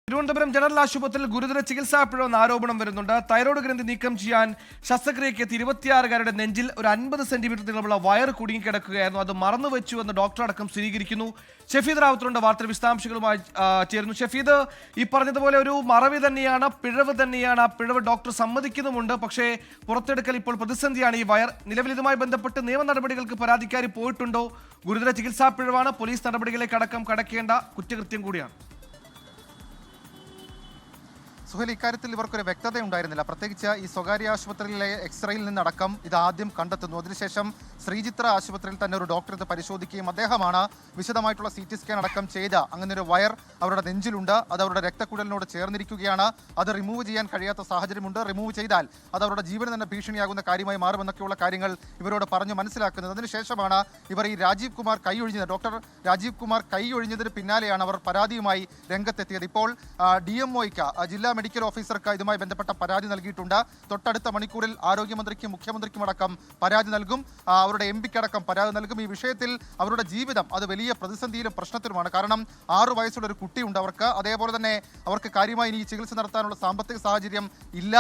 Thiruvananthapuram general ആശുപത്രിയിൽ ഗുരുതര ചികിത്സാ പിഴവെന്ന ആരോപണം വരുന്നുണ്ട്. തൈറോയ്ഡ് ഗ്രന്ഥി നീക്കം ചെയ്യാൻ ശസ്ത്രക്രിയയ്ക്ക് എത്തിയ 26-കാരുടെ നെഞ്ചിൽ ഒരു 50 സെന്റിമീറ്റർ നീളമുള്ള വയർ കുടുങ്ങിക്കിടക്കുകയായിരുന്നു. അത് മറന്നുവെച്ചു എന്ന് ഡോക്ടർ അടക്കം സ്ഥിരീകരിക്കുന്നു. ഷഫീദ് റാവുത്തറുണ്ട് വാർത്തയുടെ വിശദാംശങ്ങളുമായി ചേരുന്നു. ഷഫീദ്, ഈ പറഞ്ഞതുപോലെ ഒരു മറവി തന്നെയാണ്, പിഴവ് തന്നെയാണ്. ആ പിഴവ് ഡോക്ടർ സമ്മതിക്കുന്നുമുണ്ട്. പക്ഷേ പുറത്തെടുക്കൽ ഇപ്പോൾ പ്രതിസന്ധിയാണ്. ഈ വയർ നിലവിൽ ഇതുമായി ബന്ധപ്പെട്ട് നിയമ നടപടികൾക്ക് പരാതിക്കാരി പോയിട്ടുണ്ടോ? ഗുരുതര ചികിത്സാ പിഴവാണ്, പോലീസ് നടപടികളിലേക്ക് അടക്കം കടക്കേണ്ട കുറ്റകൃത്യം കൂടിയാണ്. സുഹേൽ, ഇക്കാര്യത്തിൽ ഇവർക്കൊരു വ്യക്തത ഉണ്ടായിരുന്നില്ല. പ്രത്യേകിച്ച് ഈ സ്വകാര്യ ആശുപത്രിയിലെ എക്സ്റേയിൽ നിന്നടക്കം ഇത് ആദ്യം കണ്ടെത്തുന്നു. അതിനുശേഷം ശ്രീചിത്ര ആശുപത്രിയിൽ തന്നെ ഒരു ഡോക്ടർ ഇത് പരിശോധിക്കുകയും അദ്ദേഹമാണ് വിശദമായിട്ടുള്ള CT സ്കാൻ അടക്കം ചെയ്ത അങ്ങനെ ഒരു വയർ അവരുടെ നെഞ്ചിലുണ്ട്, അത് അവരുടെ രക്തക്കുഴലിനോട് ചേർന്നിരിക്കുകയാണ്, അത് റിമൂവ് ചെയ്യാൻ കഴിയാത്ത സാഹചര്യമുണ്ട്, റിമൂവ് ചെയ്താൽ അത് അവരുടെ ജീവന് തന്നെ ഭീഷണിയാകുന്ന കാര്യമായി മാറുമെന്നൊക്കെയുള്ള കാര്യങ്ങൾ ഇവരോട് പറഞ്ഞു മനസ്സിലാക്കുന്നത്. അതിനുശേഷമാണ് ഇവർ ഈ ഡോക്ടർ രാജീവ് കുമാർ കൈ ഒഴിഞ്ഞതിന് പിന്നാലെയാണ് അവർ പരാതിയുമായി രംഗത്തെത്തിയത്. ഇപ്പോൾ DMOയ്ക്ക് ജില്ലാ മെഡിക്കൽ ഓഫീസർക്ക് ഇതുമായി ബന്ധപ്പെട്ട പരാതി നൽകിയിട്ടുണ്ട്. തൊട്ടടുത്ത മണിക്കൂറിൽ ആരോഗ്യമന്ത്രിക്കും മുഖ്യമന്ത്രിക്കും അടക്കം പരാതി നൽകും, അവരുടെ MP അടക്കം പരാതി നൽകും. ഈ വിഷയത്തിൽ അവരുടെ ജീവിതം അത് വലിയ പ്രതിസന്ധിയിലും പ്രശ്നത്തിലുമാണ്. കാരണം 6 വയസ്സുള്ള ഒരു കുട്ടിയുണ്ട് അവർക്ക്. അതേപോലെ തന്നെ അവർക്ക് കാര്യമായി ഇനി ചികിത്സ നടത്താനുള്ള സാമ്പത്തിക സാഹചര്യം ഇല്ല